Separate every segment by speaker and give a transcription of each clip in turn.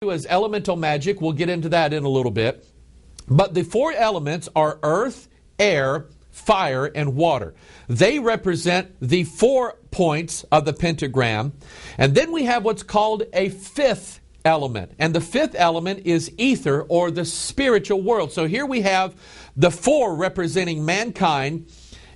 Speaker 1: as elemental magic. We'll get into that in a little bit. But the four elements are earth, air, fire, and water. They represent the 4 points of the pentagram. And then we have what's called a fifth element. And the fifth element is ether, or the spiritual world. So here we have the 4 representing mankind,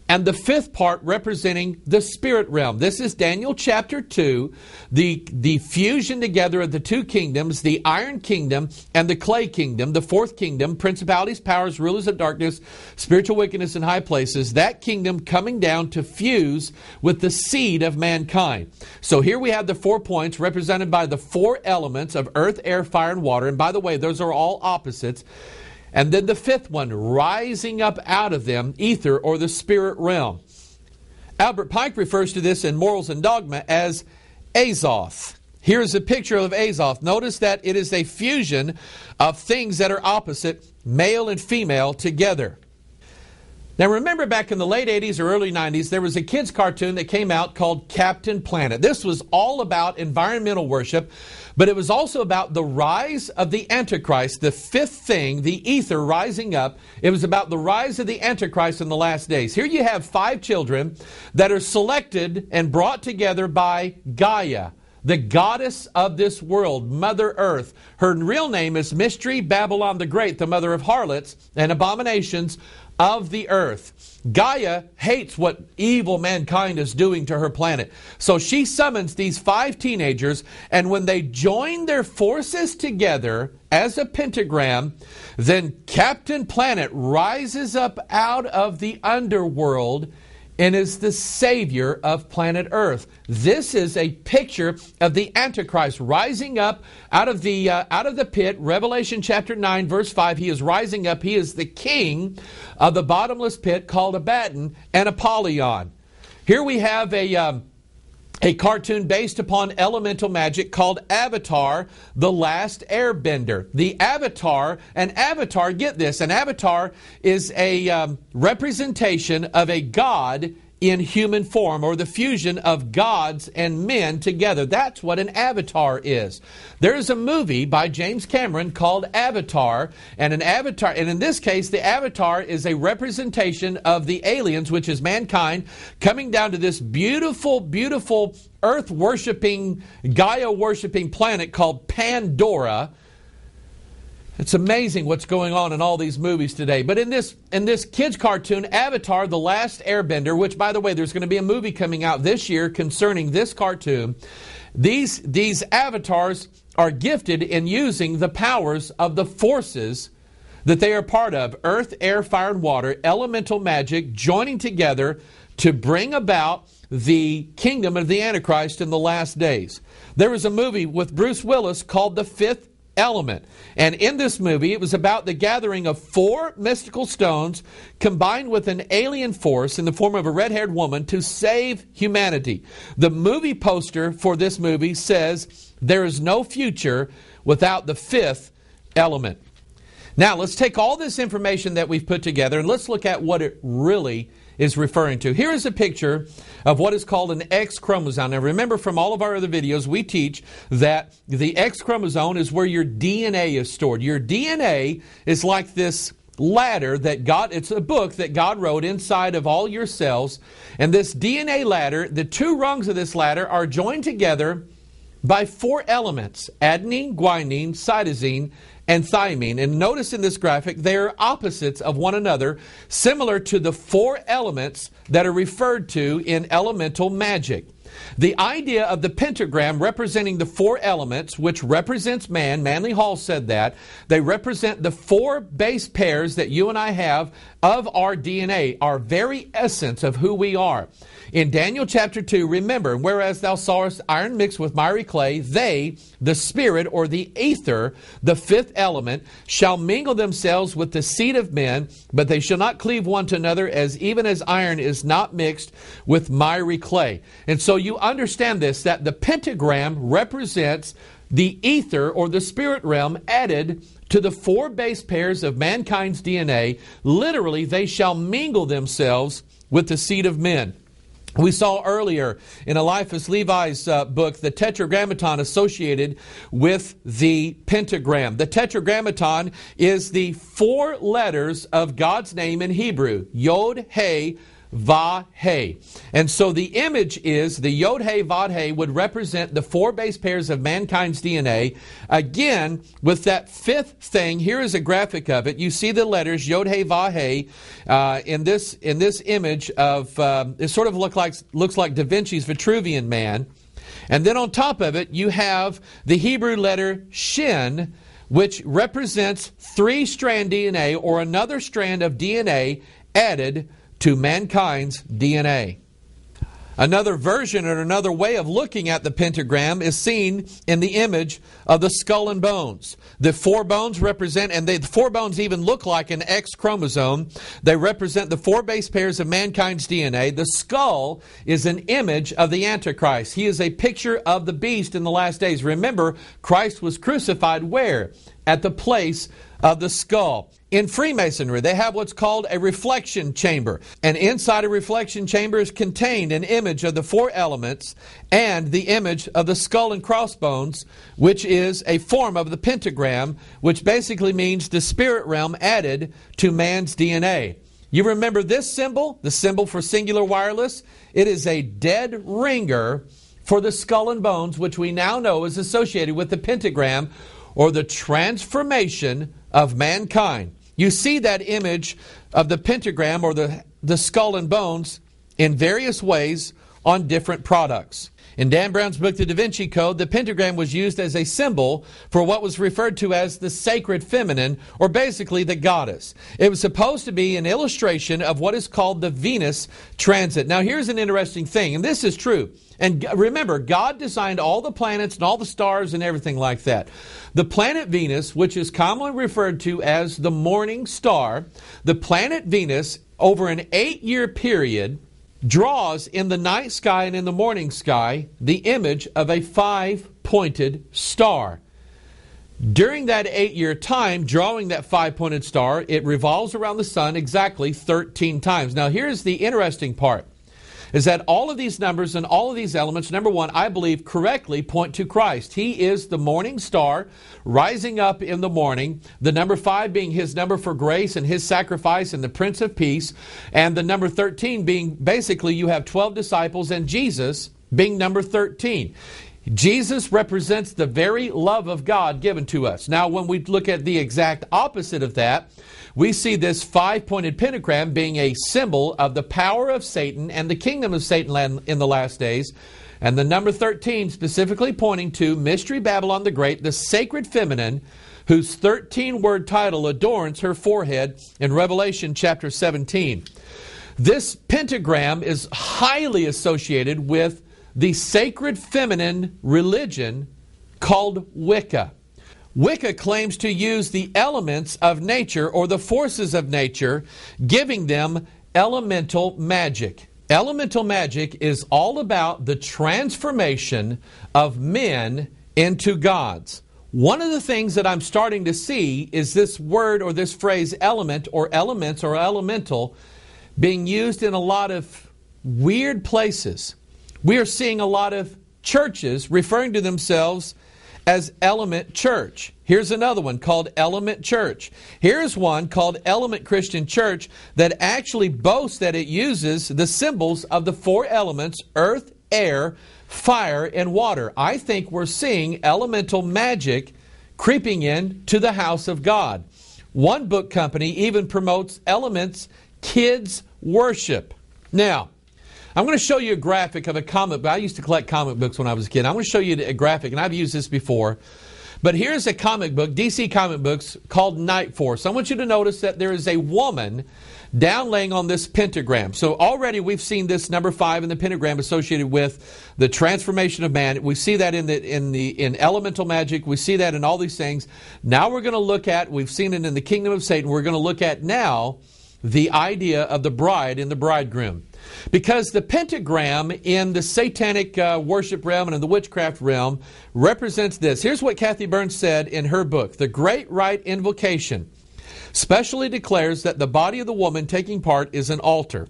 Speaker 1: and the fifth part representing the spirit realm. This is Daniel chapter 2, the fusion together of the 2 kingdoms, the iron kingdom and the clay kingdom, the 4th kingdom, principalities, powers, rulers of darkness, spiritual wickedness in high places, that kingdom coming down to fuse with the seed of mankind. So here we have the 4 points represented by the 4 elements of earth, air, fire, and water. And by the way, those are all opposites. And then the fifth one, rising up out of them, ether, or the spirit realm. Albert Pike refers to this in Morals and Dogma as Azoff. Here is a picture of Azoff. Notice that it is a fusion of things that are opposite, male and female, together. Now remember, back in the late 80s or early 90s, there was a kids cartoon that came out called Captain Planet. This was all about environmental worship, but it was also about the rise of the Antichrist, the fifth thing, the ether rising up. It was about the rise of the Antichrist in the last days. Here you have 5 children that are selected and brought together by Gaia, the goddess of this world, Mother Earth. Her real name is Mystery Babylon the Great, the mother of harlots and abominations of the earth. Gaia hates what evil mankind is doing to her planet. So she summons these 5 teenagers, and when they join their forces together as a pentagram, then Captain Planet rises up out of the underworld and is the savior of planet Earth. This is a picture of the Antichrist rising up out of the pit. Revelation chapter 9, verse 5, he is rising up. He is the king of the bottomless pit called Abaddon and Apollyon. Here we have a cartoon based upon elemental magic called Avatar, the Last Airbender. An avatar, get this, an avatar is a representation of a god in human form, or the fusion of gods and men together. That's what an avatar is. There is a movie by James Cameron called Avatar, and in this case, the avatar is a representation of the aliens, which is mankind, coming down to this beautiful, beautiful earth-worshiping, Gaia-worshiping planet called Pandora. It's amazing what's going on in all these movies today. But in this kids cartoon, Avatar, the Last Airbender, which, by the way, there's going to be a movie coming out this year concerning this cartoon, these avatars are gifted in using the powers of the forces that they are part of: earth, air, fire, and water, elemental magic, joining together to bring about the kingdom of the Antichrist in the last days. There was a movie with Bruce Willis called The Fifth Element. And in this movie, it was about the gathering of 4 mystical stones combined with an alien force in the form of a red-haired woman to save humanity. The movie poster for this movie says, "There is no future without the fifth element." Now, let's take all this information that we've put together and let's look at what it really is referring to. Here is a picture of what is called an X chromosome. Now remember, from all of our other videos, we teach that the X chromosome is where your DNA is stored. Your DNA is like this ladder that it's a book that God wrote inside of all your cells. And this DNA ladder, the 2 rungs of this ladder are joined together by 4 elements: adenine, guanine, cytosine, and thymine. And notice in this graphic, they are opposites of one another, similar to the 4 elements that are referred to in elemental magic. The idea of the pentagram representing the 4 elements, which represents man, Manly Hall said that, they represent the 4 base pairs that you and I have of our DNA, our very essence of who we are. In Daniel chapter 2, remember, whereas thou sawest iron mixed with miry clay, they, the spirit or the ether, the 5th element, shall mingle themselves with the seed of men, but they shall not cleave one to another, even as iron is not mixed with miry clay. And so you understand this, that the pentagram represents the ether or the spirit realm added to the 4 base pairs of mankind's DNA. Literally, they shall mingle themselves with the seed of men. We saw earlier in Eliphas Levi's book the Tetragrammaton associated with the pentagram. The Tetragrammaton is the 4 letters of God's name in Hebrew. Yod, He, Vav, He. And so the image is the Yod, He, Vav, He would represent the 4 base pairs of mankind's DNA. Again, with that 5th thing, here is a graphic of it. You see the letters Yod, He, Vav, He in this image of it sort of looks like Da Vinci's Vitruvian Man. And then on top of it, you have the Hebrew letter Shin, which represents 3-strand DNA or another strand of DNA added to mankind's DNA. Another version or another way of looking at the pentagram is seen in the image of the skull and bones. The 4 bones represent, and the 4 bones even look like an X chromosome. They represent the 4 base pairs of mankind's DNA. The skull is an image of the Antichrist. He is a picture of the beast in the last days. Remember, Christ was crucified where? At the place of the skull. In Freemasonry, they have what's called a reflection chamber. And inside a reflection chamber is contained an image of the 4 elements and the image of the skull and crossbones, which is a form of the pentagram, which basically means the spirit realm added to man's DNA. You remember this symbol, the symbol for singular wireless? It is a dead ringer for the skull and bones, which we now know is associated with the pentagram or the transformation of mankind. You see that image of the pentagram or the skull and bones in various ways on different products. In Dan Brown's book, The Da Vinci Code, the pentagram was used as a symbol for what was referred to as the sacred feminine, or basically the goddess. It was supposed to be an illustration of what is called the Venus transit. Now here's an interesting thing, and this is true. And remember, God designed all the planets and all the stars and everything like that. The planet Venus, which is commonly referred to as the morning star, the planet Venus, over an 8-year period, draws in the night sky and in the morning sky the image of a 5-pointed star. During that 8-year time, drawing that 5-pointed star, it revolves around the sun exactly 13 times. Now here's the interesting part, is that all of these numbers and all of these elements, number one, I believe correctly point to Christ. He is the morning star rising up in the morning, the number 5 being his number for grace and his sacrifice and the Prince of Peace, and the number 13 being basically you have 12 disciples and Jesus being number 13. Jesus represents the very love of God given to us. Now, when we look at the exact opposite of that, we see this 5-pointed pentagram being a symbol of the power of Satan and the kingdom of Satan in the last days. And the number 13 specifically pointing to Mystery Babylon the Great, the sacred feminine, whose 13-word title adorns her forehead in Revelation chapter 17. This pentagram is highly associated with the sacred feminine religion called Wicca. Wicca claims to use the elements of nature or the forces of nature, giving them elemental magic. Elemental magic is all about the transformation of men into gods. One of the things that I'm starting to see is this word or this phrase element or elements or elemental being used in a lot of weird places. We are seeing a lot of churches referring to themselves as Element Church. Here's another one called Element Church. Here's one called Element Christian Church that actually boasts that it uses the symbols of the 4 elements, earth, air, fire, and water. I think we're seeing elemental magic creeping in to the house of God. One book company even promotes Elements Kids Worship. Now, I'm going to show you a graphic of a comic book. I used to collect comic books when I was a kid. I'm going to show you a graphic, and I've used this before. But here's a comic book, DC Comic Books, called Night Force. I want you to notice that there is a woman down laying on this pentagram. So already we've seen this number 5 in the pentagram associated with the transformation of man. We see that in elemental magic. We see that in all these things. Now we're going to look at, we've seen it in the kingdom of Satan. We're going to look at now the idea of the bride and the bridegroom. Because the pentagram in the satanic worship realm and in the witchcraft realm represents this. Here's what Kathy Burns said in her book. The Great Rite Invocation specially declares that the body of the woman taking part is an altar.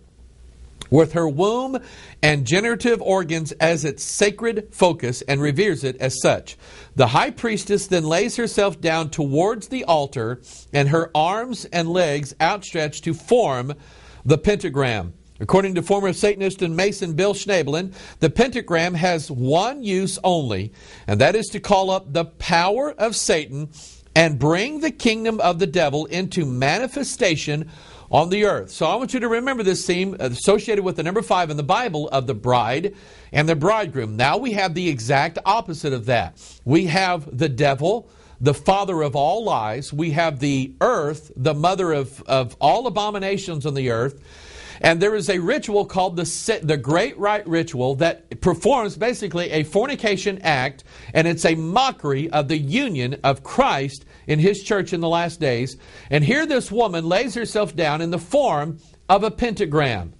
Speaker 1: with her womb and generative organs as its sacred focus and reveres it as such. The high priestess then lays herself down towards the altar and her arms and legs outstretched to form the pentagram. According to former Satanist and Mason Bill Schnabelin, the pentagram has one use only, and that is to call up the power of Satan and bring the kingdom of the devil into manifestation on the earth. So I want you to remember this theme associated with the number 5 in the Bible of the bride and the bridegroom. Now we have the exact opposite of that. We have the devil, the father of all lies. We have the earth, the mother of all abominations on the earth. And there is a ritual called the Great Rite Ritual that performs basically a fornication act, and it's a mockery of the union of Christ in His church in the last days. And here this woman lays herself down in the form of a pentagram.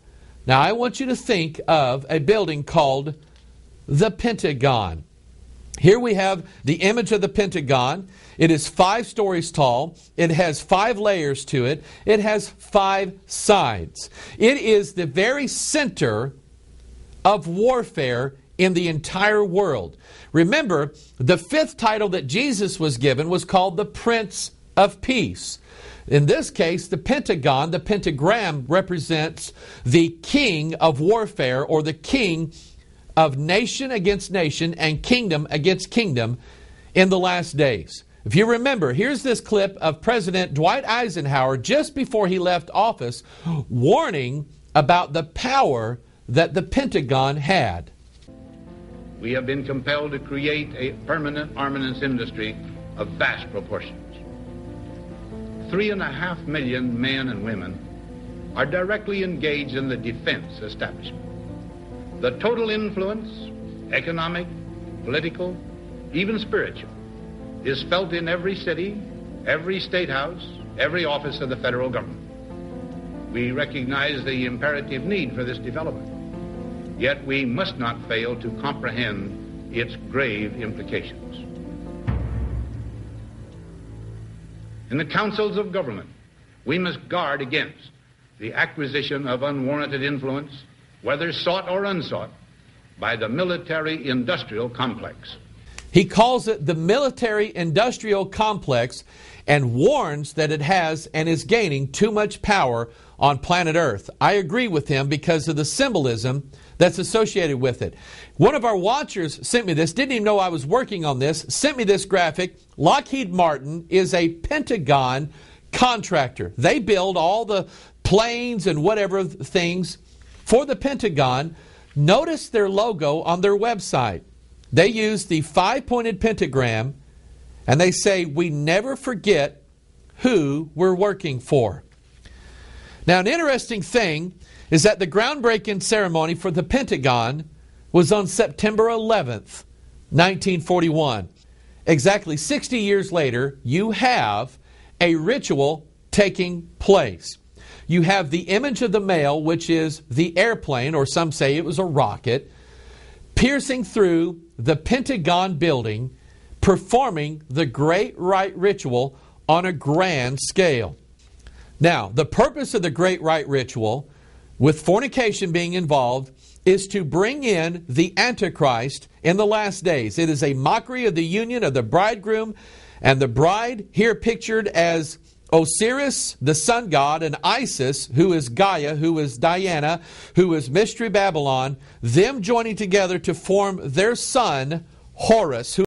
Speaker 1: Now I want you to think of a building called the Pentagon. Here we have the image of the Pentagon. It is 5 stories tall. It has 5 layers to it. It has 5 sides. It is the very center of warfare in the entire world. Remember, the 5th title that Jesus was given was called the Prince of Peace. In this case, the Pentagon, the pentagram, represents the king of warfare, or the king of nation against nation and kingdom against kingdom in the last days. If you remember, here's this clip of President Dwight Eisenhower just before he left office, warning about the power that the Pentagon had.
Speaker 2: We have been compelled to create a permanent armaments industry of vast proportions. 3.5 million men and women are directly engaged in the defense establishment. The total influence, economic, political, even spiritual, is felt in every city, every state house, every office of the federal government. We recognize the imperative need for this development, yet we must not fail to comprehend its grave implications. In the councils of government, we must guard against the acquisition of unwarranted influence, whether sought or unsought, by the military-industrial complex.
Speaker 1: He calls it the military-industrial complex and warns that it has and is gaining too much power on planet Earth. I agree with him because of the symbolism that's associated with it. One of our watchers sent me this, didn't even know I was working on this, sent me this graphic. Lockheed Martin is a Pentagon contractor. They build all the planes and whatever things for the Pentagon. Notice their logo on their website. They use the 5-pointed pentagram, and they say, "We never forget who we're working for." Now, an interesting thing is that the groundbreaking ceremony for the Pentagon was on September 11th, 1941. Exactly 60 years later, you have a ritual taking place. You have the image of the male, which is the airplane, or some say it was a rocket, piercing through the Pentagon building, performing the Great Rite Ritual on a grand scale. Now, the purpose of the Great Rite Ritual, with fornication being involved, is to bring in the Antichrist in the last days. It is a mockery of the union of the bridegroom and the bride, here pictured as Osiris, the sun god, and Isis, who is Gaia, who is Diana, who is Mystery Babylon, them joining together to form their son, Horus, who